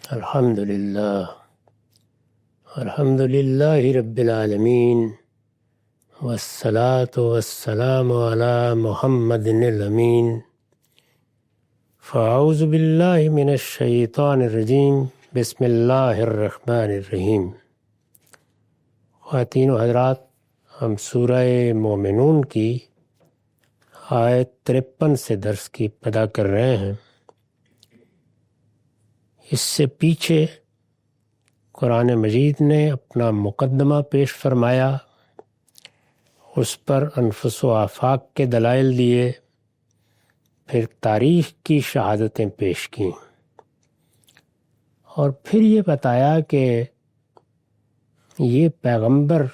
الحمد للہ رب العالمین والصلاة والسلام علی محمد الامین فاعوذ باللہ من الشیطان الرجیم بسم اللہ الرحمن الرحیم۔ خواتین و حضرات، ہم سورہ مومنون کی آیت 53 سے درس کی ابتدا کر رہے ہیں۔ اس سے پیچھے قرآن مجید نے اپنا مقدمہ پیش فرمایا، اس پر انفس و آفاق کے دلائل دیے، پھر تاریخ کی شہادتیں پیش کیں، اور پھر یہ بتایا کہ یہ پیغمبر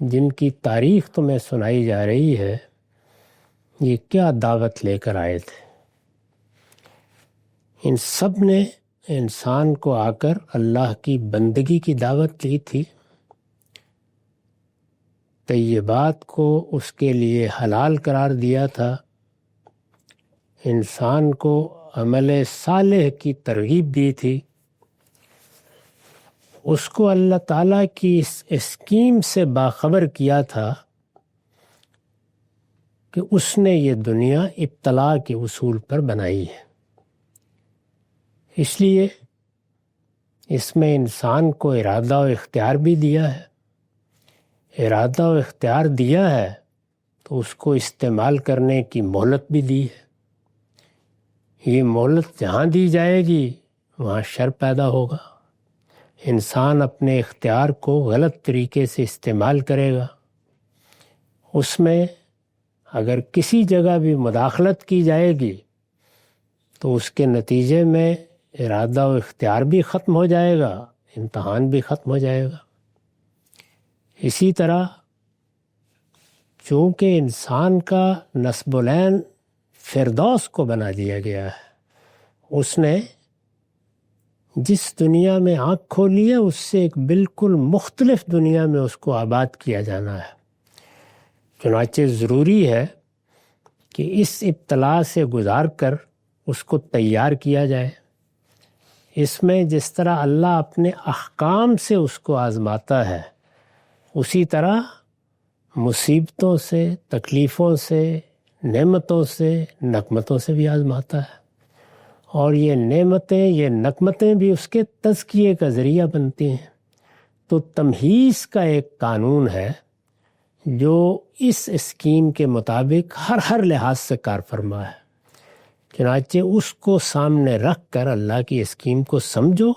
جن کی تاریخ تمہیں سنائی جا رہی ہے، یہ کیا دعوت لے کر آئے تھے۔ ان سب نے انسان کو آ کر اللہ کی بندگی کی دعوت دی تھی، طیبات کو اس کے لیے حلال قرار دیا تھا، انسان کو عمل صالح کی ترغیب دی تھی، اس کو اللہ تعالیٰ کی اس اسکیم سے باخبر کیا تھا کہ اس نے یہ دنیا ابتلاء کے اصول پر بنائی ہے۔ اس لیے اس میں انسان کو ارادہ و اختیار بھی دیا ہے، ارادہ و اختیار دیا ہے تو اس کو استعمال کرنے کی مہلت بھی دی ہے۔ یہ مہلت جہاں دی جائے گی وہاں شر پیدا ہوگا، انسان اپنے اختیار کو غلط طریقے سے استعمال کرے گا، اس میں اگر کسی جگہ بھی مداخلت کی جائے گی تو اس کے نتیجے میں ارادہ و اختیار بھی ختم ہو جائے گا، امتحان بھی ختم ہو جائے گا۔ اسی طرح چونکہ انسان کا نسب العین فردوس کو بنا دیا گیا ہے، اس نے جس دنیا میں آنکھ کھولی ہے اس سے ایک بالکل مختلف دنیا میں اس کو آباد کیا جانا ہے۔ چنانچہ ضروری ہے کہ اس ابتلاء سے گزار کر اس کو تیار کیا جائے۔ اس میں جس طرح اللہ اپنے احکام سے اس کو آزماتا ہے، اسی طرح مصیبتوں سے، تکلیفوں سے، نعمتوں سے، نقمتوں سے بھی آزماتا ہے، اور یہ نعمتیں، یہ نقمتیں بھی اس کے تزکیے کا ذریعہ بنتی ہیں۔ تو تمہیز کا ایک قانون ہے جو اس اسکیم کے مطابق ہر لحاظ سے کار فرما ہے۔ چنانچہ اس کو سامنے رکھ کر اللہ کی اسکیم کو سمجھو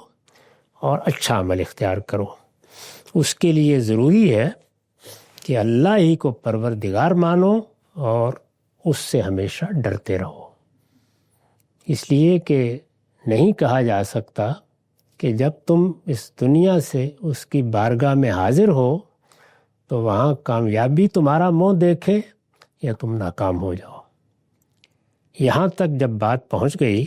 اور اچھا عمل اختیار کرو۔ اس کے لیے ضروری ہے کہ اللہ ہی کو پروردگار مانو اور اس سے ہمیشہ ڈرتے رہو، اس لیے کہ نہیں کہا جا سکتا کہ جب تم اس دنیا سے اس کی بارگاہ میں حاضر ہو تو وہاں کامیابی تمہارا منہ دیکھے یا تم ناکام ہو جاؤ۔ یہاں تک جب بات پہنچ گئی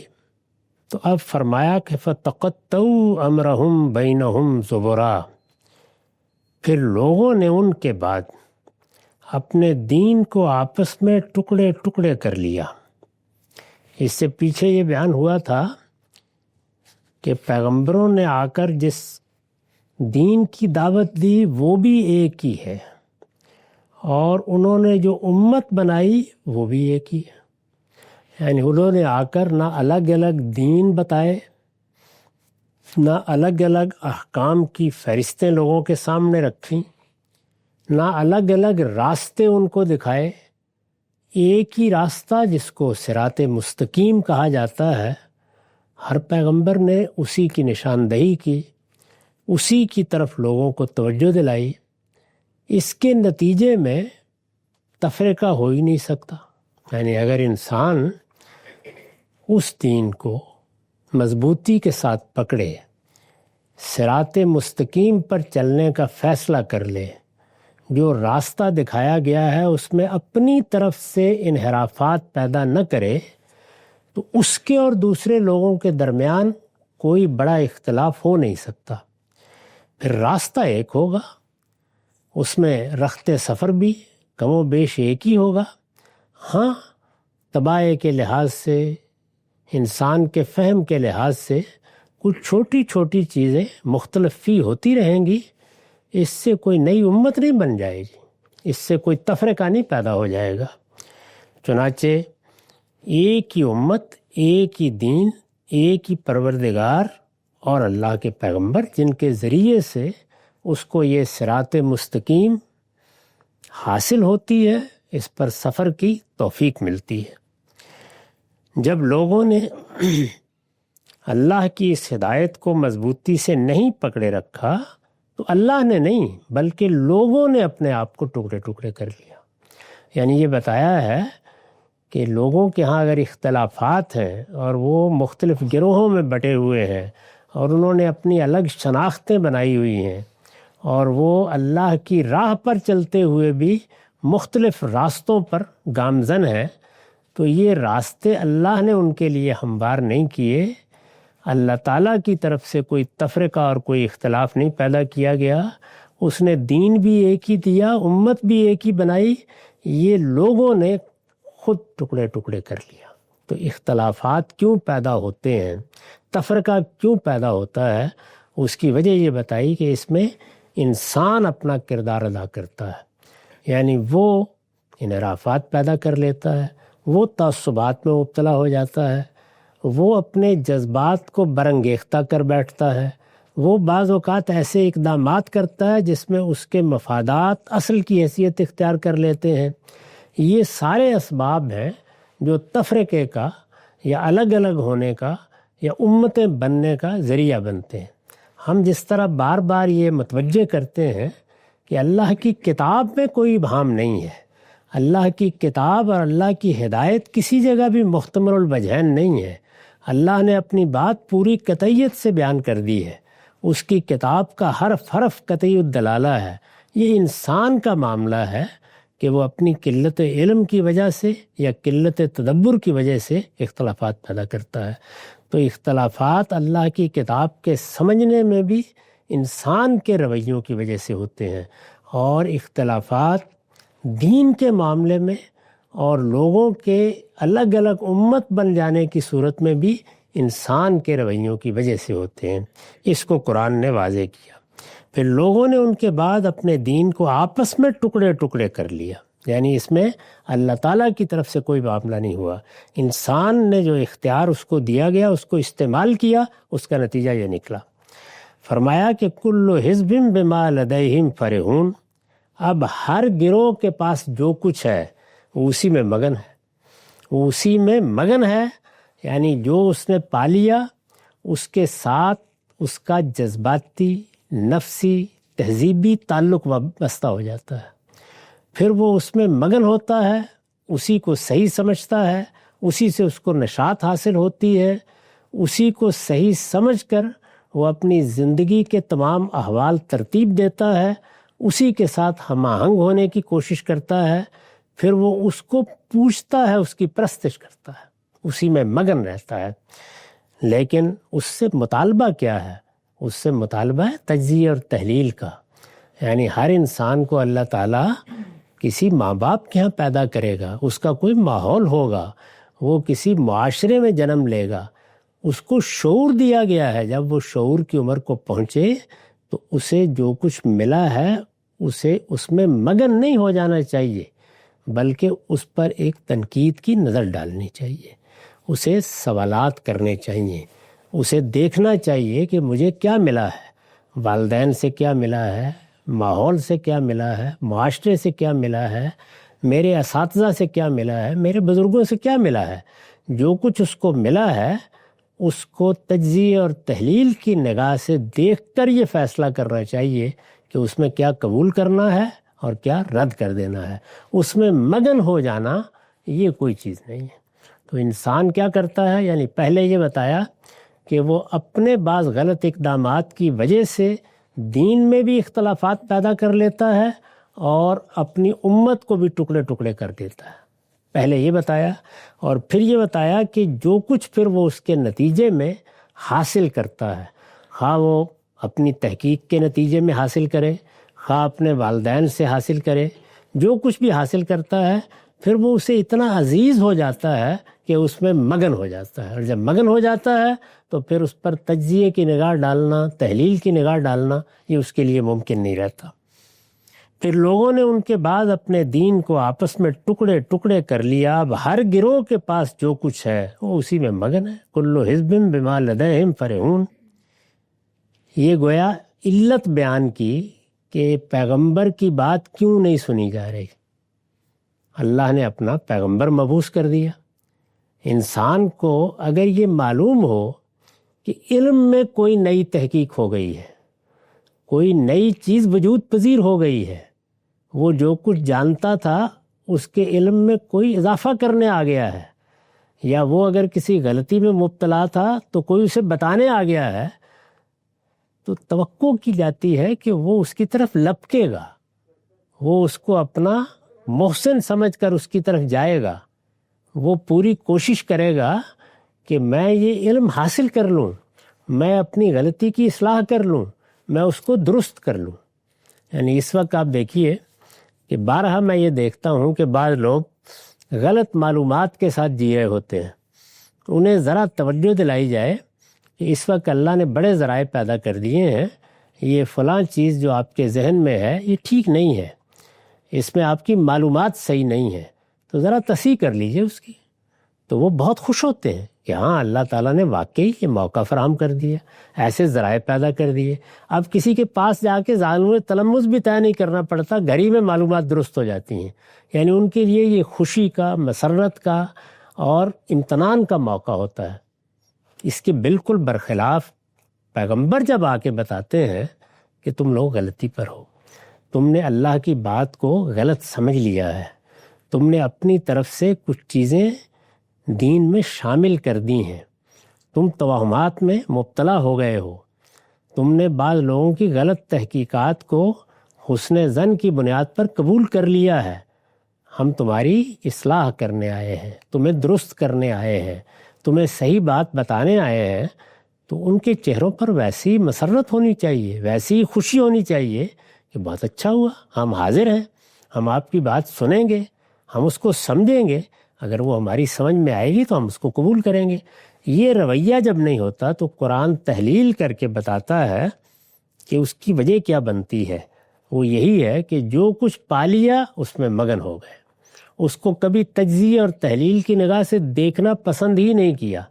تو اب فرمایا کہ فَتَقَطَّعُوا أَمْرَهُمْ بَيْنَهُمْ زُبُرًا، پھر لوگوں نے ان کے بعد اپنے دین کو آپس میں ٹکڑے ٹکڑے کر لیا۔ اس سے پیچھے یہ بیان ہوا تھا کہ پیغمبروں نے آ کر جس دین کی دعوت دی وہ بھی ایک ہی ہے، اور انہوں نے جو امت بنائی وہ بھی ایک ہی ہے۔ یعنی انہوں نے آ کر نہ الگ الگ دین بتائے، نہ الگ الگ احکام کی فہرستیں لوگوں کے سامنے رکھیں، نہ الگ الگ راستے ان کو دکھائے۔ ایک ہی راستہ جس کو صراط مستقیم کہا جاتا ہے، ہر پیغمبر نے اسی کی نشاندہی کی، اسی کی طرف لوگوں کو توجہ دلائی۔ اس کے نتیجے میں تفرقہ ہو ہی نہیں سکتا۔ یعنی اگر انسان اس دین کو مضبوطی کے ساتھ پکڑے، صراط مستقیم پر چلنے کا فیصلہ کر لے، جو راستہ دکھایا گیا ہے اس میں اپنی طرف سے انحرافات پیدا نہ کرے، تو اس کے اور دوسرے لوگوں کے درمیان کوئی بڑا اختلاف ہو نہیں سکتا۔ پھر راستہ ایک ہوگا، اس میں رخت سفر بھی کم و بیش ایک ہی ہوگا۔ ہاں، طبائع کے لحاظ سے، انسان کے فہم کے لحاظ سے کچھ چھوٹی چھوٹی چیزیں مختلف فی ہوتی رہیں گی، اس سے کوئی نئی امت نہیں بن جائے گی، اس سے کوئی تفرقہ نہیں پیدا ہو جائے گا۔ چنانچہ ایک ہی امت، ایک ہی دین، ایک ہی پروردگار اور اللہ کے پیغمبر، جن کے ذریعے سے اس کو یہ صراط مستقیم حاصل ہوتی ہے، اس پر سفر کی توفیق ملتی ہے۔ جب لوگوں نے اللہ کی اس ہدایت کو مضبوطی سے نہیں پکڑے رکھا تو اللہ نے نہیں بلکہ لوگوں نے اپنے آپ کو ٹکڑے ٹکڑے کر لیا۔ یعنی یہ بتایا ہے کہ لوگوں کے ہاں اگر اختلافات ہیں اور وہ مختلف گروہوں میں بٹے ہوئے ہیں اور انہوں نے اپنی الگ شناختیں بنائی ہوئی ہیں اور وہ اللہ کی راہ پر چلتے ہوئے بھی مختلف راستوں پر گامزن ہیں، تو یہ راستے اللہ نے ان کے لیے ہموار نہیں کیے۔ اللہ تعالیٰ کی طرف سے کوئی تفرقہ اور کوئی اختلاف نہیں پیدا کیا گیا، اس نے دین بھی ایک ہی دیا، امت بھی ایک ہی بنائی، یہ لوگوں نے خود ٹکڑے ٹکڑے کر لیا۔ تو اختلافات کیوں پیدا ہوتے ہیں، تفرقہ کیوں پیدا ہوتا ہے، اس کی وجہ یہ بتائی کہ اس میں انسان اپنا کردار ادا کرتا ہے، یعنی وہ انحرافات پیدا کر لیتا ہے، وہ تعصبات میں مبتلا ہو جاتا ہے، وہ اپنے جذبات کو برانگیختہ کر بیٹھتا ہے، وہ بعض اوقات ایسے اقدامات کرتا ہے جس میں اس کے مفادات اصل کی حیثیت اختیار کر لیتے ہیں۔ یہ سارے اسباب ہیں جو تفرقے کا یا الگ الگ ہونے کا یا امتیں بننے کا ذریعہ بنتے ہیں۔ ہم جس طرح بار بار یہ متوجہ کرتے ہیں کہ اللہ کی کتاب میں کوئی ابہام نہیں ہے، اللہ کی کتاب اور اللہ کی ہدایت کسی جگہ بھی محتمل الوجہین نہیں ہے، اللہ نے اپنی بات پوری قطعیت سے بیان کر دی ہے، اس کی کتاب کا حرف حرف قطعی الدلالہ ہے۔ یہ انسان کا معاملہ ہے کہ وہ اپنی قلت علم کی وجہ سے یا قلت تدبر کی وجہ سے اختلافات پیدا کرتا ہے۔ تو اختلافات اللہ کی کتاب کے سمجھنے میں بھی انسان کے رویوں کی وجہ سے ہوتے ہیں، اور اختلافات دین کے معاملے میں اور لوگوں کے الگ الگ امت بن جانے کی صورت میں بھی انسان کے رویوں کی وجہ سے ہوتے ہیں۔ اس کو قرآن نے واضح کیا۔ پھر لوگوں نے ان کے بعد اپنے دین کو آپس میں ٹکڑے ٹکڑے کر لیا، یعنی اس میں اللہ تعالیٰ کی طرف سے کوئی معاملہ نہیں ہوا، انسان نے جو اختیار اس کو دیا گیا اس کو استعمال کیا، اس کا نتیجہ یہ نکلا۔ فرمایا کہ کل حزب بما لدیہم فرحون، اب ہر گروہ کے پاس جو کچھ ہے وہ اسی میں مگن ہے، وہ اسی میں مگن ہے، یعنی جو اس نے پا لیا اس کے ساتھ اس کا جذباتی، نفسی، تہذیبی تعلق وابستہ ہو جاتا ہے، پھر وہ اس میں مگن ہوتا ہے، اسی کو صحیح سمجھتا ہے، اسی سے اس کو نشاط حاصل ہوتی ہے، اسی کو صحیح سمجھ کر وہ اپنی زندگی کے تمام احوال ترتیب دیتا ہے، اسی کے ساتھ ہم آہنگ ہونے کی کوشش کرتا ہے، پھر وہ اس کو پوچھتا ہے، اس کی پرستش کرتا ہے، اسی میں مگن رہتا ہے۔ لیکن اس سے مطالبہ کیا ہے؟ اس سے مطالبہ ہے تجزیہ اور تحلیل کا، یعنی ہر انسان کو اللہ تعالیٰ کسی ماں باپ کے ہاں پیدا کرے گا، اس کا کوئی ماحول ہوگا، وہ کسی معاشرے میں جنم لے گا، اس کو شعور دیا گیا ہے، جب وہ شعور کی عمر کو پہنچے تو اسے جو کچھ ملا ہے اسے اس میں مگن نہیں ہو جانا چاہیے، بلکہ اس پر ایک تنقید کی نظر ڈالنی چاہیے، اسے سوالات کرنے چاہیے، اسے دیکھنا چاہیے کہ مجھے کیا ملا ہے، والدین سے کیا ملا ہے، ماحول سے کیا ملا ہے، معاشرے سے کیا ملا ہے، میرے اساتذہ سے کیا ملا ہے، میرے بزرگوں سے کیا ملا ہے، جو کچھ اس کو ملا ہے اس کو تجزیہ اور تحلیل کی نگاہ سے دیکھ کر یہ فیصلہ کرنا چاہیے کہ اس میں کیا قبول کرنا ہے اور کیا رد کر دینا ہے۔ اس میں مگن ہو جانا یہ کوئی چیز نہیں ہے۔ تو انسان کیا کرتا ہے، یعنی پہلے یہ بتایا کہ وہ اپنے بعض غلط اقدامات کی وجہ سے دین میں بھی اختلافات پیدا کر لیتا ہے اور اپنی امت کو بھی ٹکڑے ٹکڑے کر دیتا ہے، پہلے یہ بتایا۔ اور پھر یہ بتایا کہ جو کچھ پھر وہ اس کے نتیجے میں حاصل کرتا ہے، خواہ وہ اپنی تحقیق کے نتیجے میں حاصل کرے، خواہ اپنے والدین سے حاصل کرے، جو کچھ بھی حاصل کرتا ہے پھر وہ اسے اتنا عزیز ہو جاتا ہے کہ اس میں مگن ہو جاتا ہے، اور جب مگن ہو جاتا ہے تو پھر اس پر تجزیے کی نگاہ ڈالنا، تحلیل کی نگاہ ڈالنا یہ اس کے لیے ممکن نہیں رہتا۔ پھر لوگوں نے ان کے بعد اپنے دین کو آپس میں ٹکڑے ٹکڑے کر لیا، اب ہر گروہ کے پاس جو کچھ ہے وہ اسی میں مگن ہے۔ کل حزب بما لدیہم فرحون۔ یہ گویا علت بیان کی کہ پیغمبر کی بات کیوں نہیں سنی جا رہی۔ اللہ نے اپنا پیغمبر مبعوث کر دیا۔ انسان کو اگر یہ معلوم ہو کہ علم میں کوئی نئی تحقیق ہو گئی ہے، کوئی نئی چیز وجود پذیر ہو گئی ہے، وہ جو کچھ جانتا تھا اس کے علم میں کوئی اضافہ کرنے آ گیا ہے، یا وہ اگر کسی غلطی میں مبتلا تھا تو کوئی اسے بتانے آ گیا ہے، تو توقع کی جاتی ہے کہ وہ اس کی طرف لپکے گا، وہ اس کو اپنا محسن سمجھ کر اس کی طرف جائے گا، وہ پوری کوشش کرے گا کہ میں یہ علم حاصل کر لوں، میں اپنی غلطی کی اصلاح کر لوں، میں اس کو درست کر لوں۔ یعنی اس وقت آپ دیکھیے کہ بارہا میں یہ دیکھتا ہوں کہ بعض لوگ غلط معلومات کے ساتھ جی رہے ہوتے ہیں، انہیں ذرا توجہ دلائی جائے کہ اس وقت اللہ نے بڑے ذرائع پیدا کر دیے ہیں، یہ فلاں چیز جو آپ کے ذہن میں ہے یہ ٹھیک نہیں ہے، اس میں آپ کی معلومات صحیح نہیں ہے، تو ذرا تصحیح کر لیجئے اس کی۔ تو وہ بہت خوش ہوتے ہیں کہ ہاں اللہ تعالیٰ نے واقعی یہ موقع فراہم کر دیا، ایسے ذرائع پیدا کر دیے، اب کسی کے پاس جا کے ظالم تلمس بھی طے نہیں کرنا پڑتا، گھر ہی میں معلومات درست ہو جاتی ہیں۔ یعنی ان کے لیے یہ خوشی کا، مسرت کا اور امتنان کا موقع ہوتا ہے۔ اس کے بالکل برخلاف پیغمبر جب آ کے بتاتے ہیں کہ تم لوگ غلطی پر ہو، تم نے اللہ کی بات کو غلط سمجھ لیا ہے، تم نے اپنی طرف سے کچھ چیزیں دین میں شامل کر دی ہیں، تم توہمات میں مبتلا ہو گئے ہو، تم نے بعض لوگوں کی غلط تحقیقات کو حسن ظن کی بنیاد پر قبول کر لیا ہے، ہم تمہاری اصلاح کرنے آئے ہیں، تمہیں درست کرنے آئے ہیں، تمہیں صحیح بات بتانے آئے ہیں۔ تو ان کے چہروں پر ویسی مسرت ہونی چاہیے، ویسی خوشی ہونی چاہیے کہ بہت اچھا ہوا، ہم حاضر ہیں، ہم آپ کی بات سنیں گے، ہم اس کو سمجھیں گے، اگر وہ ہماری سمجھ میں آئے گی تو ہم اس کو قبول کریں گے۔ یہ رویہ جب نہیں ہوتا تو قرآن تحلیل کر کے بتاتا ہے کہ اس کی وجہ کیا بنتی ہے۔ وہ یہی ہے کہ جو کچھ پا لیا اس میں مگن ہو گئے، اس کو کبھی تجزیہ اور تحلیل کی نگاہ سے دیکھنا پسند ہی نہیں کیا،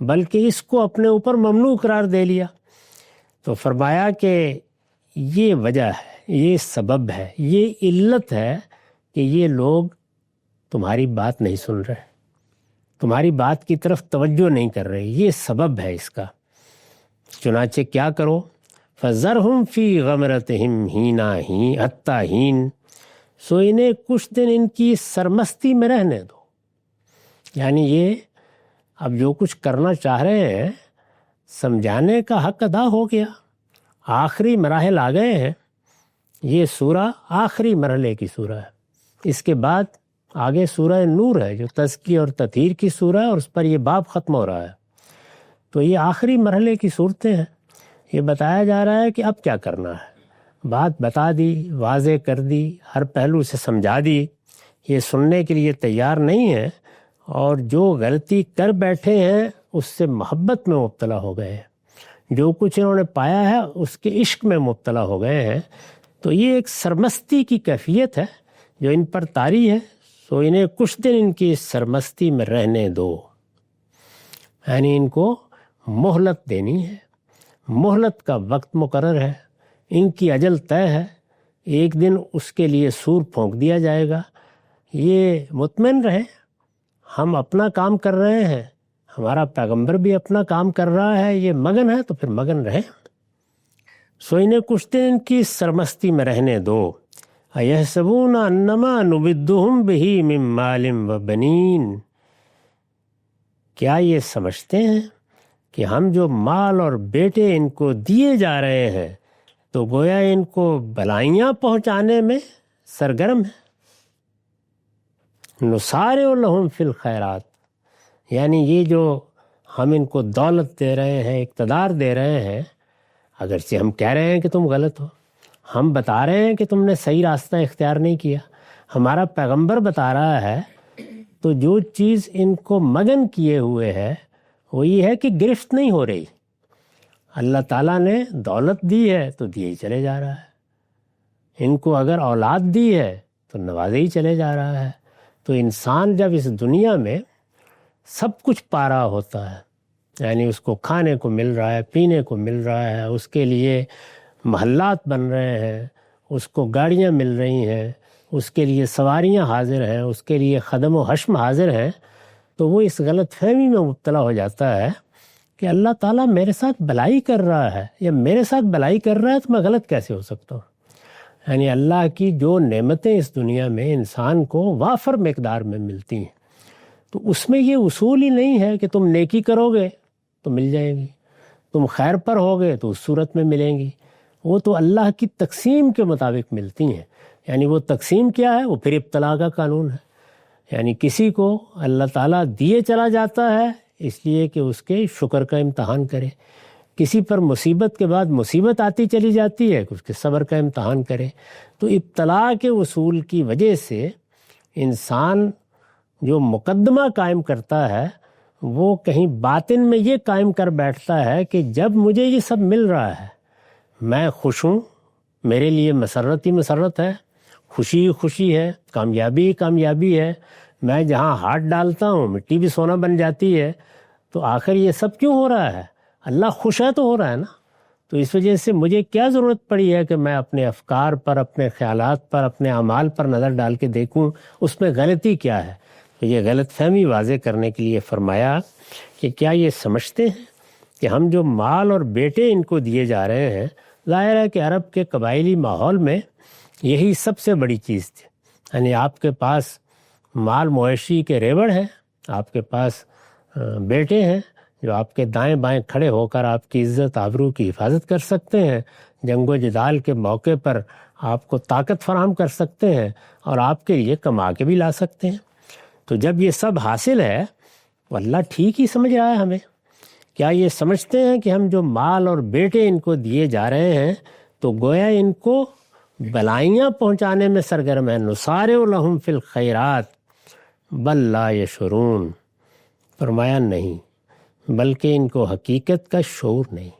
بلکہ اس کو اپنے اوپر ممنوع قرار دے لیا۔ تو فرمایا کہ یہ وجہ ہے، یہ سبب ہے، یہ علت ہے کہ یہ لوگ تمہاری بات نہیں سن رہے، تمہاری بات کی طرف توجہ نہیں کر رہے، یہ سبب ہے اس کا۔ چنانچہ کیا کرو؟ فَذَرْهُمْ فِي غَمْرَتِهِمْ حِينَ حَتَّى حِينٍ، سو انہیں کچھ دن ان کی سرمستی میں رہنے دو۔ یعنی یہ اب جو کچھ کرنا چاہ رہے ہیں، سمجھانے کا حق ادا ہو گیا، آخری مراحل آ گئے ہیں۔ یہ سورہ آخری مرحلے کی سورہ ہے، اس کے بعد آگے سورہ نور ہے جو تزکیہ اور تطہیر کی سورہ ہے، اور اس پر یہ باب ختم ہو رہا ہے۔ تو یہ آخری مرحلے کی صورتیں ہیں، یہ بتایا جا رہا ہے کہ اب کیا کرنا ہے۔ بات بتا دی، واضح کر دی، ہر پہلو سے سمجھا دی، یہ سننے کے لیے تیار نہیں ہے، اور جو غلطی کر بیٹھے ہیں اس سے محبت میں مبتلا ہو گئے ہیں، جو کچھ انہوں نے پایا ہے اس کے عشق میں مبتلا ہو گئے ہیں۔ تو یہ ایک سرمستی کی کیفیت ہے جو ان پر طاری ہے، سو انہیں کچھ دن ان کی سرمستی میں رہنے دو۔ یعنی ان کو مہلت دینی ہے، مہلت کا وقت مقرر ہے، ان کی اجل طے ہے، ایک دن اس کے لیے سور پھونک دیا جائے گا۔ یہ مطمئن رہے، ہم اپنا کام کر رہے ہیں، ہمارا پیغمبر بھی اپنا کام کر رہا ہے، یہ مگن ہے تو پھر مگن رہے۔ سو انہیں کچھ دن ان کی سرمستی میں رہنے دو۔ اَيَحْسَبُونَ أَنَّمَا نُمِدُّهُمْ بِهِ مِن مَالٍ وَبَنِينَ، کیا یہ سمجھتے ہیں کہ ہم جو مال اور بیٹے ان کو دیے جا رہے ہیں تو گویا ان کو بلائیاں پہنچانے میں سرگرم ہیں؟ نُسَارِعُ لَهُمْ فِي الْخَيْرَاتِ، یعنی یہ جو ہم ان کو دولت دے رہے ہیں، اقتدار دے رہے ہیں، اگرچہ ہم کہہ رہے ہیں کہ تم غلط ہو، ہم بتا رہے ہیں کہ تم نے صحیح راستہ اختیار نہیں کیا، ہمارا پیغمبر بتا رہا ہے تو جو چیز ان کو مگن کیے ہوئے ہے وہ یہ ہے کہ گرفت نہیں ہو رہی. اللہ تعالیٰ نے دولت دی ہے تو دیے ہی چلے جا رہا ہے، ان کو اگر اولاد دی ہے تو نوازے ہی چلے جا رہا ہے. تو انسان جب اس دنیا میں سب کچھ پا رہا ہوتا ہے، یعنی اس کو کھانے کو مل رہا ہے، پینے کو مل رہا ہے، اس کے لیے محلات بن رہے ہیں، اس کو گاڑیاں مل رہی ہیں، اس کے لیے سواریاں حاضر ہیں، اس کے لیے خدم و حشم حاضر ہیں، تو وہ اس غلط فہمی میں مبتلا ہو جاتا ہے کہ اللہ تعالیٰ میرے ساتھ بھلائی کر رہا ہے یا میرے ساتھ بھلائی کر رہا ہے تو میں غلط کیسے ہو سکتا ہوں. یعنی اللہ کی جو نعمتیں اس دنیا میں انسان کو وافر مقدار میں ملتی ہیں، تو اس میں یہ اصول ہی نہیں ہے کہ تم نیکی کرو گے تو مل جائے گی، تم خیر پر ہوگے تو اس صورت میں ملیں گی. وہ تو اللہ کی تقسیم کے مطابق ملتی ہیں. یعنی وہ تقسیم کیا ہے؟ وہ پھر ابتلا کا قانون ہے. یعنی کسی کو اللہ تعالیٰ دیے چلا جاتا ہے اس لیے کہ اس کے شکر کا امتحان کرے، کسی پر مصیبت کے بعد مصیبت آتی چلی جاتی ہے کہ اس کے صبر کا امتحان کرے. تو ابتلا کے اصول کی وجہ سے انسان جو مقدمہ قائم کرتا ہے وہ کہیں باطن میں یہ قائم کر بیٹھتا ہے کہ جب مجھے یہ سب مل رہا ہے میں خوش ہوں، میرے لیے مسرت ہی مسرت ہے، خوشی خوشی ہے، کامیابی کامیابی ہے، میں جہاں ہاتھ ڈالتا ہوں مٹی بھی سونا بن جاتی ہے. تو آخر یہ سب کیوں ہو رہا ہے؟ اللہ خوش ہے تو ہو رہا ہے نا. تو اس وجہ سے مجھے کیا ضرورت پڑی ہے کہ میں اپنے افکار پر، اپنے خیالات پر، اپنے اعمال پر نظر ڈال کے دیکھوں اس میں غلطی کیا ہے. تو یہ غلط فہمی واضح کرنے کے لیے فرمایا کہ کیا یہ سمجھتے ہیں کہ ہم جو مال اور بیٹے ان کو دیے جا رہے ہیں، ظاہر ہے کہ عرب کے قبائلی ماحول میں یہی سب سے بڑی چیز تھی. یعنی آپ کے پاس مال مویشی کے ریوڑ ہیں، آپ کے پاس بیٹے ہیں جو آپ کے دائیں بائیں کھڑے ہو کر آپ کی عزت آبرو کی حفاظت کر سکتے ہیں، جنگ و جدال کے موقع پر آپ کو طاقت فراہم کر سکتے ہیں اور آپ کے لیے کما کے بھی لا سکتے ہیں. تو جب یہ سب حاصل ہے تو اللہ ٹھیک ہی سمجھ رہا ہے ہمیں. کیا یہ سمجھتے ہیں کہ ہم جو مال اور بیٹے ان کو دیے جا رہے ہیں تو گویا ان کو بلائیاں پہنچانے میں سرگرم ہے؟ نسارع لہم فی الخیرات بل لا یشعرون. فرمایا نہیں، بلکہ ان کو حقیقت کا شعور نہیں.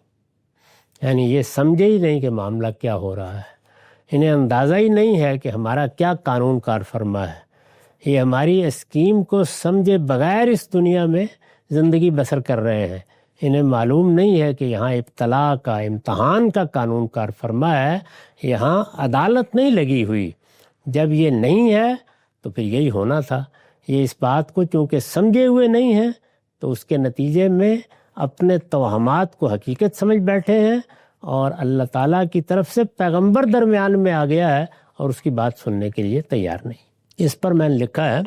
یعنی یہ سمجھے ہی نہیں کہ معاملہ کیا ہو رہا ہے، انہیں اندازہ ہی نہیں ہے کہ ہمارا کیا قانون کار فرما ہے. یہ ہماری اسکیم کو سمجھے بغیر اس دنیا میں زندگی بسر کر رہے ہیں. انہیں معلوم نہیں ہے کہ یہاں ابتلا کا، امتحان کا قانون کار فرما ہے، یہاں عدالت نہیں لگی ہوئی. جب یہ نہیں ہے تو پھر یہی ہونا تھا. یہ اس بات کو چونکہ سمجھے ہوئے نہیں ہیں تو اس کے نتیجے میں اپنے توہمات کو حقیقت سمجھ بیٹھے ہیں، اور اللہ تعالیٰ کی طرف سے پیغمبر درمیان میں آ گیا ہے اور اس کی بات سننے کے لیے تیار نہیں. اس پر میں نے لکھا ہے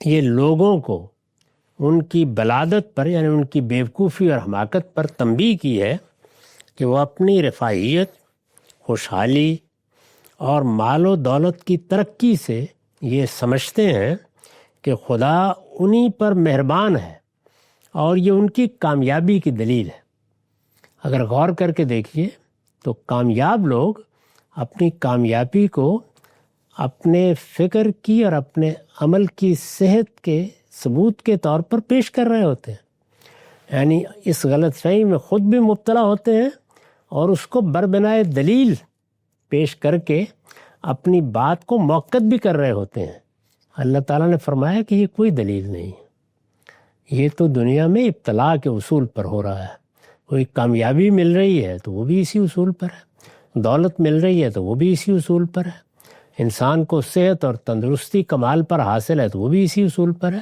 یہ لوگوں کو ان کی بلادت پر، یعنی ان کی بیوقوفی اور حماقت پر تنبیہ کی ہے کہ وہ اپنی رفاہیت، خوشحالی اور مال و دولت کی ترقی سے یہ سمجھتے ہیں کہ خدا انہی پر مہربان ہے اور یہ ان کی کامیابی کی دلیل ہے. اگر غور کر کے دیکھیے تو کامیاب لوگ اپنی کامیابی کو اپنے فکر کی اور اپنے عمل کی صحت کے ثبوت کے طور پر پیش کر رہے ہوتے ہیں. یعنی اس غلط فہمی میں خود بھی مبتلا ہوتے ہیں اور اس کو بربنائے دلیل پیش کر کے اپنی بات کو موقت بھی کر رہے ہوتے ہیں. اللہ تعالیٰ نے فرمایا کہ یہ کوئی دلیل نہیں، یہ تو دنیا میں ابتلا کے اصول پر ہو رہا ہے. کوئی کامیابی مل رہی ہے تو وہ بھی اسی اصول پر ہے، دولت مل رہی ہے تو وہ بھی اسی اصول پر ہے، انسان کو صحت اور تندرستی کمال پر حاصل ہے تو وہ بھی اسی اصول پر ہے.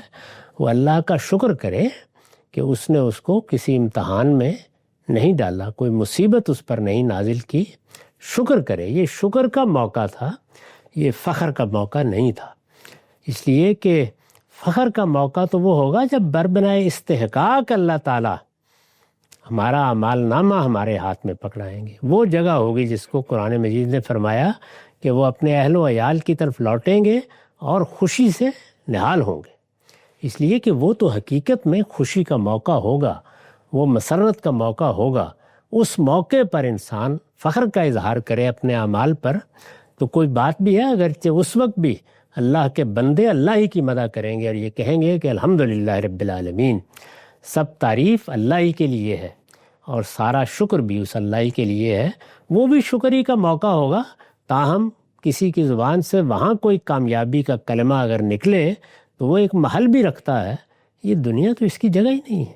وہ اللہ کا شکر کرے کہ اس نے اس کو کسی امتحان میں نہیں ڈالا، کوئی مصیبت اس پر نہیں نازل کی. شکر کرے. یہ شکر کا موقع تھا، یہ فخر کا موقع نہیں تھا. اس لیے کہ فخر کا موقع تو وہ ہوگا جب بربنائے استحقاق اللہ تعالیٰ ہمارا اعمال نامہ ہمارے ہاتھ میں پکڑائیں گے. وہ جگہ ہوگی جس کو قرآن مجید نے فرمایا کہ وہ اپنے اہل و عیال کی طرف لوٹیں گے اور خوشی سے نہال ہوں گے. اس لیے کہ وہ تو حقیقت میں خوشی کا موقع ہوگا، وہ مسرت کا موقع ہوگا. اس موقع پر انسان فخر کا اظہار کرے اپنے اعمال پر تو کوئی بات بھی ہے، اگرچہ اس وقت بھی اللہ کے بندے اللہ ہی کی مدح کریں گے اور یہ کہیں گے کہ الحمدللہ رب العالمین، سب تعریف اللہ ہی کے لیے ہے اور سارا شکر بھی اس اللہ ہی کے لیے ہے۔ وہ بھی شکر ہی کا موقع ہوگا، تاہم کسی کی زبان سے وہاں کوئی کامیابی کا کلمہ اگر نکلے تو وہ ایک محل بھی رکھتا ہے۔ یہ دنیا تو اس کی جگہ ہی نہیں ہے،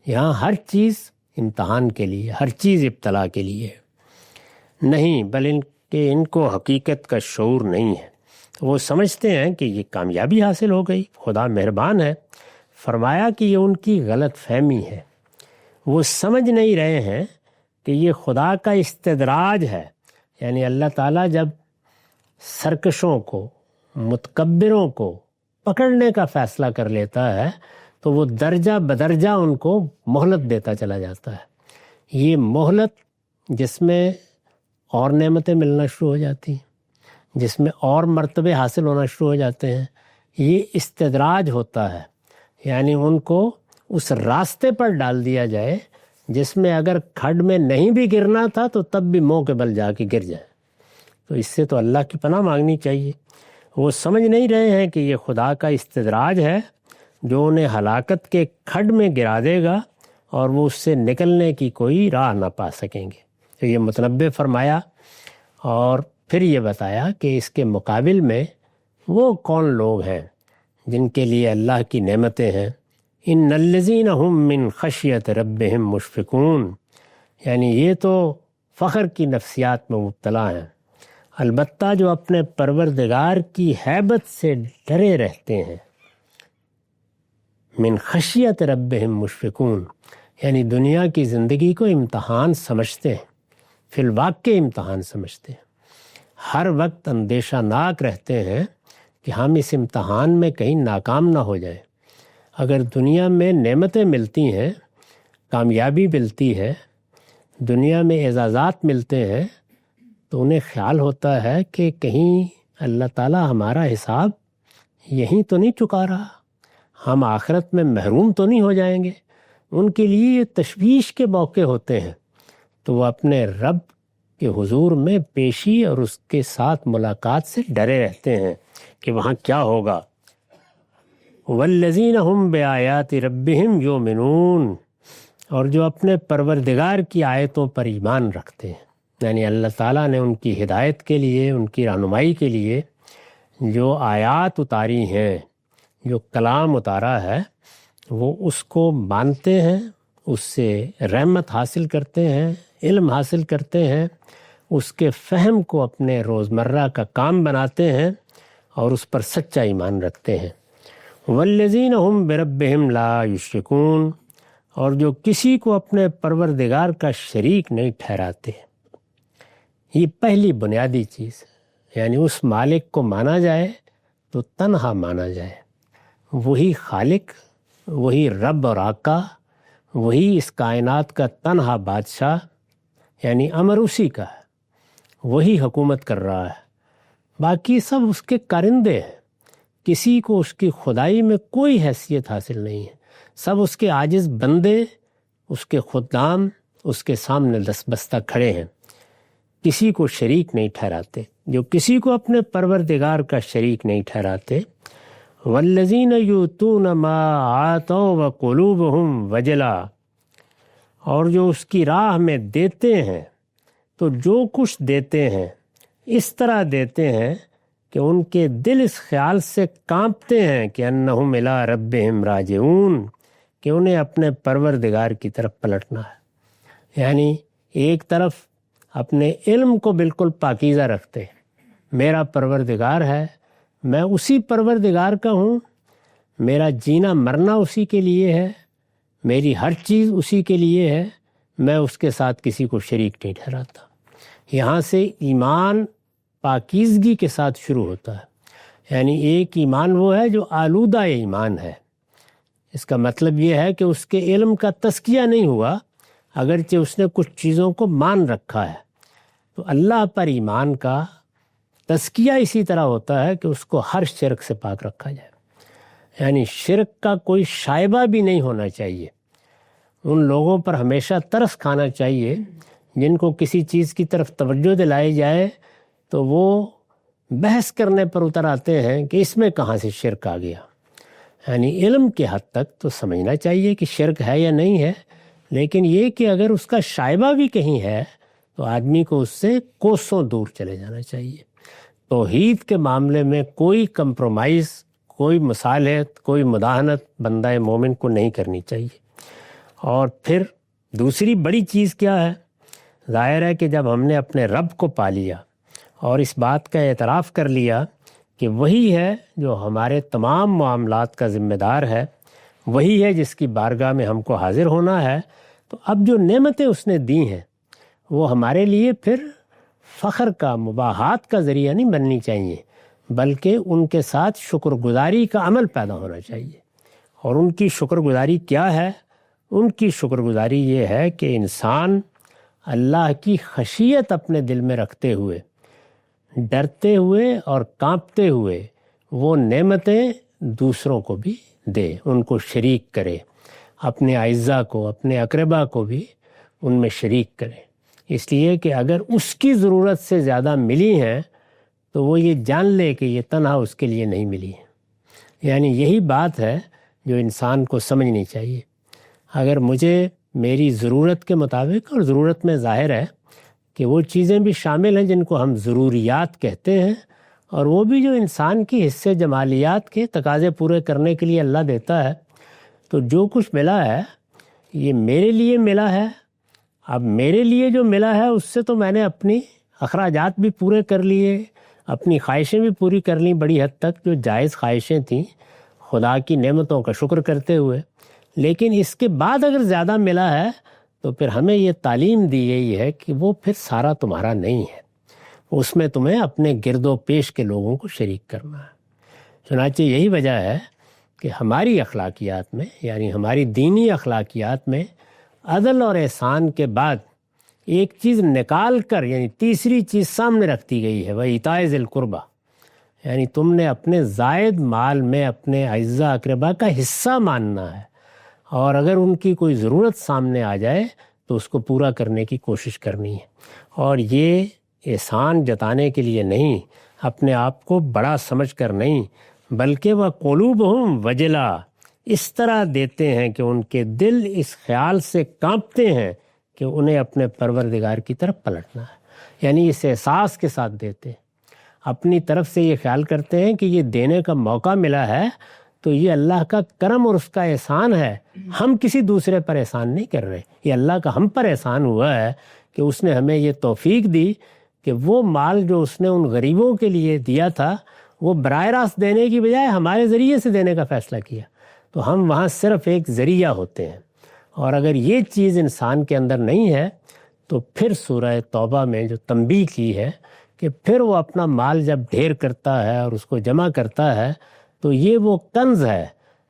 یہاں ہر چیز امتحان کے لیے، ہر چیز ابتلا کے لیے نہیں، بلکہ ان کو حقیقت کا شعور نہیں ہے۔ وہ سمجھتے ہیں کہ یہ کامیابی حاصل ہو گئی، خدا مہربان ہے۔ فرمایا کہ یہ ان کی غلط فہمی ہے، وہ سمجھ نہیں رہے ہیں کہ یہ خدا کا استدراج ہے۔ یعنی اللہ تعالیٰ جب سرکشوں کو، متکبروں کو پکڑنے کا فیصلہ کر لیتا ہے تو وہ درجہ بدرجہ ان کو مہلت دیتا چلا جاتا ہے۔ یہ مہلت جس میں اور نعمتیں ملنا شروع ہو جاتی ہیں، جس میں اور مرتبے حاصل ہونا شروع ہو جاتے ہیں، یہ استدراج ہوتا ہے۔ یعنی ان کو اس راستے پر ڈال دیا جائے جس میں اگر کھڈ میں نہیں بھی گرنا تھا تو تب بھی منہ کے بل جا کے گر جائے۔ تو اس سے تو اللہ کی پناہ مانگنی چاہیے۔ وہ سمجھ نہیں رہے ہیں کہ یہ خدا کا استدراج ہے جو انہیں ہلاکت کے کھڈ میں گرا دے گا اور وہ اس سے نکلنے کی کوئی راہ نہ پا سکیں گے۔ تو یہ متنبع فرمایا اور پھر یہ بتایا کہ اس کے مقابل میں وہ کون لوگ ہیں جن کے لیے اللہ کی نعمتیں ہیں۔ ان الذین هم من خشیت ربهم مشفقون، یعنی یہ تو فخر کی نفسیات میں مبتلا ہیں، البتہ جو اپنے پروردگار کی ہیبت سے ڈرے رہتے ہیں۔ من خشیت ربهم مشفقون، یعنی دنیا کی زندگی کو امتحان سمجھتے ہیں، فی الواقع امتحان سمجھتے ہیں، ہر وقت اندیشہ ناک رہتے ہیں کہ ہم اس امتحان میں کہیں ناکام نہ ہو جائیں۔ اگر دنیا میں نعمتیں ملتی ہیں، کامیابی ملتی ہے، دنیا میں اعزازات ملتے ہیں، تو انہیں خیال ہوتا ہے کہ کہیں اللہ تعالیٰ ہمارا حساب یہیں تو نہیں چکا رہا، ہم آخرت میں محروم تو نہیں ہو جائیں گے۔ ان کے لیے یہ تشویش کے موقع ہوتے ہیں، تو وہ اپنے رب کے حضور میں پیشی اور اس کے ساتھ ملاقات سے ڈرے رہتے ہیں کہ وہاں کیا ہوگا۔ والذین هم بآیات ربهم یؤمنون، اور جو اپنے پروردگار کی آیتوں پر ایمان رکھتے ہیں، یعنی اللہ تعالیٰ نے ان کی ہدایت کے لیے، ان کی رہنمائی کے لیے جو آیات اتاری ہیں، جو کلام اتارا ہے، وہ اس کو مانتے ہیں، اس سے رحمت حاصل کرتے ہیں، علم حاصل کرتے ہیں، اس کے فہم کو اپنے روزمرہ کا کام بناتے ہیں اور اس پر سچا ایمان رکھتے ہیں۔ والذین هم بربهم لا یشرکون، اور جو کسی کو اپنے پروردگار کا شریک نہیں ٹھہراتے۔ یہ پہلی بنیادی چیز ہے، یعنی اس مالک کو مانا جائے تو تنہا مانا جائے، وہی خالق، وہی رب اور آقا، وہی اس کائنات کا تنہا بادشاہ، یعنی امر اسی کا ہے، وہی حکومت کر رہا ہے، باقی سب اس کے کارندے ہیں، کسی کو اس کی خدائی میں کوئی حیثیت حاصل نہیں ہے، سب اس کے عاجز بندے، اس کے خدام اس کے سامنے دست بستہ کھڑے ہیں، کسی کو شریک نہیں ٹھہراتے۔ جو کسی کو اپنے پروردگار کا شریک نہیں ٹھہراتے، والذین یؤتون ما آتوا وقلوبهم وجلہ، اور جو اس کی راہ میں دیتے ہیں تو جو کچھ دیتے ہیں اس طرح دیتے ہیں کہ ان کے دل اس خیال سے کانپتے ہیں کہ انہم الی ربہم راجعون، کہ انہیں اپنے پروردگار کی طرف پلٹنا ہے۔ یعنی ایک طرف اپنے علم کو بالکل پاکیزہ رکھتے ہیں، میرا پروردگار ہے، میں اسی پروردگار کا ہوں، میرا جینا مرنا اسی کے لیے ہے، میری ہر چیز اسی کے لیے ہے، میں اس کے ساتھ کسی کو شریک نہیں ٹھہراتا۔ یہاں سے ایمان پاکیزگی کے ساتھ شروع ہوتا ہے، یعنی ایک ایمان وہ ہے جو آلودہ ایمان ہے۔ اس کا مطلب یہ ہے کہ اس کے علم کا تزکیہ نہیں ہوا، اگرچہ اس نے کچھ چیزوں کو مان رکھا ہے۔ تو اللہ پر ایمان کا تزکیہ اسی طرح ہوتا ہے کہ اس کو ہر شرک سے پاک رکھا جائے، یعنی شرک کا کوئی شائبہ بھی نہیں ہونا چاہیے۔ ان لوگوں پر ہمیشہ ترس کھانا چاہیے جن کو کسی چیز کی طرف توجہ دلائی جائے تو وہ بحث کرنے پر اتر آتے ہیں کہ اس میں کہاں سے شرک آ گیا۔ یعنی علم کے حد تک تو سمجھنا چاہیے کہ شرک ہے یا نہیں ہے، لیکن یہ کہ اگر اس کا شائبہ بھی کہیں ہے تو آدمی کو اس سے کوسوں دور چلے جانا چاہیے۔ توحید کے معاملے میں کوئی کمپرومائز، کوئی مصالحت، کوئی مداہنت بندہ مومن کو نہیں کرنی چاہیے۔ اور پھر دوسری بڑی چیز کیا ہے؟ ظاہر ہے کہ جب ہم نے اپنے رب کو پا لیا اور اس بات کا اعتراف کر لیا کہ وہی ہے جو ہمارے تمام معاملات کا ذمہ دار ہے، وہی ہے جس کی بارگاہ میں ہم کو حاضر ہونا ہے، تو اب جو نعمتیں اس نے دی ہیں وہ ہمارے لیے پھر فخر کا، مباحات کا ذریعہ نہیں بننی چاہیے، بلکہ ان کے ساتھ شکر گزاری کا عمل پیدا ہونا چاہیے۔ اور ان کی شکر گزاری کیا ہے؟ ان کی شکر گزاری یہ ہے کہ انسان اللہ کی خشیت اپنے دل میں رکھتے ہوئے، ڈرتے ہوئے اور کانپتے ہوئے وہ نعمتیں دوسروں کو بھی دے، ان کو شریک کرے، اپنے اعزاء کو، اپنے اقربا کو بھی ان میں شریک کرے۔ اس لیے کہ اگر اس کی ضرورت سے زیادہ ملی ہیں تو وہ یہ جان لے کہ یہ تنہا اس کے لیے نہیں ملی ہے۔ یعنی یہی بات ہے جو انسان کو سمجھنی چاہیے۔ اگر مجھے میری ضرورت کے مطابق، اور ضرورت میں ظاہر ہے کہ وہ چیزیں بھی شامل ہیں جن کو ہم ضروریات کہتے ہیں، اور وہ بھی جو انسان کی حصے جمالیات کے تقاضے پورے کرنے کے لیے اللہ دیتا ہے، تو جو کچھ ملا ہے یہ میرے لیے ملا ہے۔ اب میرے لیے جو ملا ہے اس سے تو میں نے اپنی اخراجات بھی پورے کر لیے، اپنی خواہشیں بھی پوری کر لیں بڑی حد تک، جو جائز خواہشیں تھیں، خدا کی نعمتوں کا شکر کرتے ہوئے۔ لیکن اس کے بعد اگر زیادہ ملا ہے تو پھر ہمیں یہ تعلیم دی گئی ہے کہ وہ پھر سارا تمہارا نہیں ہے، اس میں تمہیں اپنے گرد و پیش کے لوگوں کو شریک کرنا ہے۔ چنانچہ یہی وجہ ہے کہ ہماری اخلاقیات میں، یعنی ہماری دینی اخلاقیات میں، عدل اور احسان کے بعد ایک چیز نکال کر، یعنی تیسری چیز سامنے رکھ دی گئی ہے، وہ ایتاء ذی القربہ، یعنی تم نے اپنے زائد مال میں اپنے اعزاء اقربا کا حصہ ماننا ہے، اور اگر ان کی کوئی ضرورت سامنے آ جائے تو اس کو پورا کرنے کی کوشش کرنی ہے۔ اور یہ احسان جتانے کے لیے نہیں، اپنے آپ کو بڑا سمجھ کر نہیں، بلکہ وہ قلوبہم وجلہ، اس طرح دیتے ہیں کہ ان کے دل اس خیال سے کانپتے ہیں کہ انہیں اپنے پروردگار کی طرف پلٹنا ہے۔ یعنی اس احساس کے ساتھ دیتے ہیں، اپنی طرف سے یہ خیال کرتے ہیں کہ یہ دینے کا موقع ملا ہے تو یہ اللہ کا کرم اور اس کا احسان ہے، ہم کسی دوسرے پر احسان نہیں کر رہے، یہ اللہ کا ہم پر احسان ہوا ہے کہ اس نے ہمیں یہ توفیق دی کہ وہ مال جو اس نے ان غریبوں کے لیے دیا تھا وہ براہ راست دینے کی بجائے ہمارے ذریعے سے دینے کا فیصلہ کیا، تو ہم وہاں صرف ایک ذریعہ ہوتے ہیں۔ اور اگر یہ چیز انسان کے اندر نہیں ہے تو پھر سورہ توبہ میں جو تنبیہ کی ہے کہ پھر وہ اپنا مال جب ڈھیر کرتا ہے اور اس کو جمع کرتا ہے تو یہ وہ کنز ہے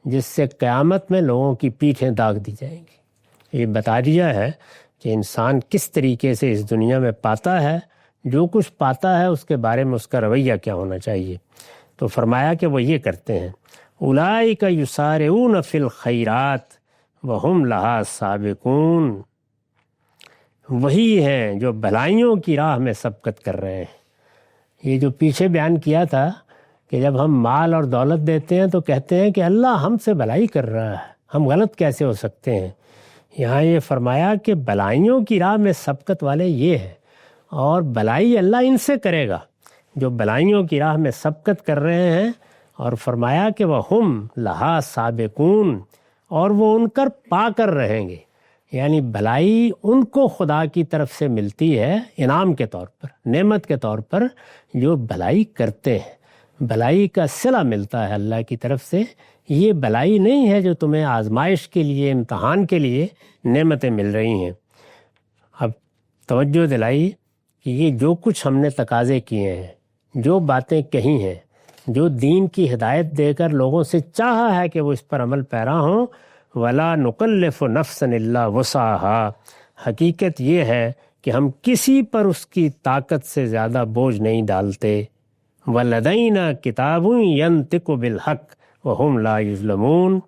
جس سے قیامت میں لوگوں کی پیٹھیں داغ دی جائیں گی۔ یہ بتا دیا ہے کہ انسان کس طریقے سے اس دنیا میں پاتا ہے، جو کچھ پاتا ہے اس کے بارے میں اس کا رویہ کیا ہونا چاہیے۔ تو فرمایا کہ وہ یہ کرتے ہیں، اولئک یسارعون فی الخیرات وہم لہا سابقون، وہی ہیں جو بھلائیوں کی راہ میں سبقت کر رہے ہیں۔ یہ جو پیچھے بیان کیا تھا کہ جب ہم مال اور دولت دیتے ہیں تو کہتے ہیں کہ اللہ ہم سے بھلائی کر رہا ہے، ہم غلط کیسے ہو سکتے ہیں۔ یہاں یہ فرمایا کہ بھلائیوں کی راہ میں سبقت والے یہ ہیں، اور بھلائی اللہ ان سے کرے گا جو بھلائیوں کی راہ میں سبقت کر رہے ہیں۔ اور فرمایا کہ وہ ہم لہا سابقون، اور وہ ان کر پا کر رہیں گے، یعنی بھلائی ان کو خدا کی طرف سے ملتی ہے انعام کے طور پر، نعمت کے طور پر، جو بھلائی کرتے ہیں، بھلائی کا صلہ ملتا ہے اللہ کی طرف سے۔ یہ بھلائی نہیں ہے جو تمہیں آزمائش کے لیے، امتحان کے لیے نعمتیں مل رہی ہیں۔ اب توجہ دلائی کہ یہ جو کچھ ہم نے تقاضے کیے ہیں، جو باتیں کہی ہیں، جو دین کی ہدایت دے کر لوگوں سے چاہا ہے کہ وہ اس پر عمل پیرا ہوں، وَلَا نُكَلِّفُ نَفْسًا إِلَّا وُسْعَهَا، حقیقت یہ ہے کہ ہم کسی پر اس کی طاقت سے زیادہ بوجھ نہیں ڈالتے۔ وَلَدَيْنَا كِتَابٌ يَنطِقُ بِالْحَقِّ وَهُمْ لَا يُظْلَمُونَ،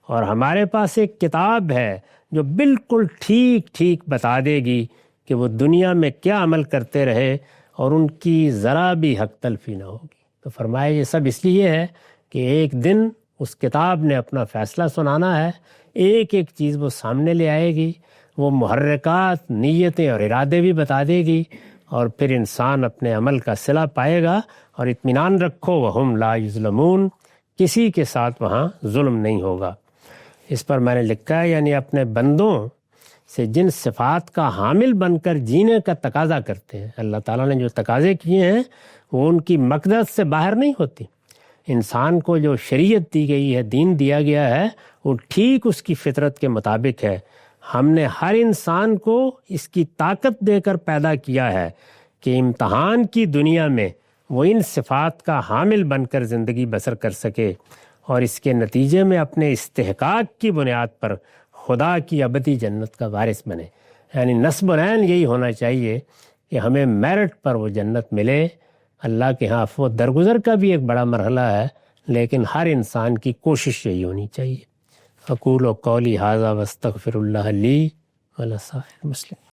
اور ہمارے پاس ایک کتاب ہے جو بالکل ٹھیک ٹھیک بتا دے گی کہ وہ دنیا میں کیا عمل کرتے رہے اور ان کی ذرا بھی حق تلفی نہ ہوگی۔ تو فرمایا یہ سب اس لیے ہے کہ ایک دن اس کتاب نے اپنا فیصلہ سنانا ہے، ایک ایک چیز وہ سامنے لے آئے گی، وہ محرکات، نیتیں اور ارادے بھی بتا دے گی، اور پھر انسان اپنے عمل کا صلہ پائے گا۔ اور اطمینان رکھو وہم لا یظلمون، کسی کے ساتھ وہاں ظلم نہیں ہوگا۔ اس پر میں نے لکھا ہے یعنی اپنے بندوں سے جن صفات کا حامل بن کر جینے کا تقاضا کرتے ہیں، اللہ تعالیٰ نے جو تقاضے کیے ہیں وہ ان کی مقصد سے باہر نہیں ہوتی۔ انسان کو جو شریعت دی گئی ہے، دین دیا گیا ہے، وہ ٹھیک اس کی فطرت کے مطابق ہے۔ ہم نے ہر انسان کو اس کی طاقت دے کر پیدا کیا ہے کہ امتحان کی دنیا میں وہ ان صفات کا حامل بن کر زندگی بسر کر سکے، اور اس کے نتیجے میں اپنے استحقاق کی بنیاد پر خدا کی ابدی جنت کا وارث بنے۔ یعنی نصب العین یہی ہونا چاہیے کہ ہمیں میرٹ پر وہ جنت ملے۔ اللہ کے ہاں عفو درگزر کا بھی ایک بڑا مرحلہ ہے، لیکن ہر انسان کی کوشش یہی ہونی چاہیے۔ اقول قولی ھذا واستغفر اللہ لی ولسائر المسلمین۔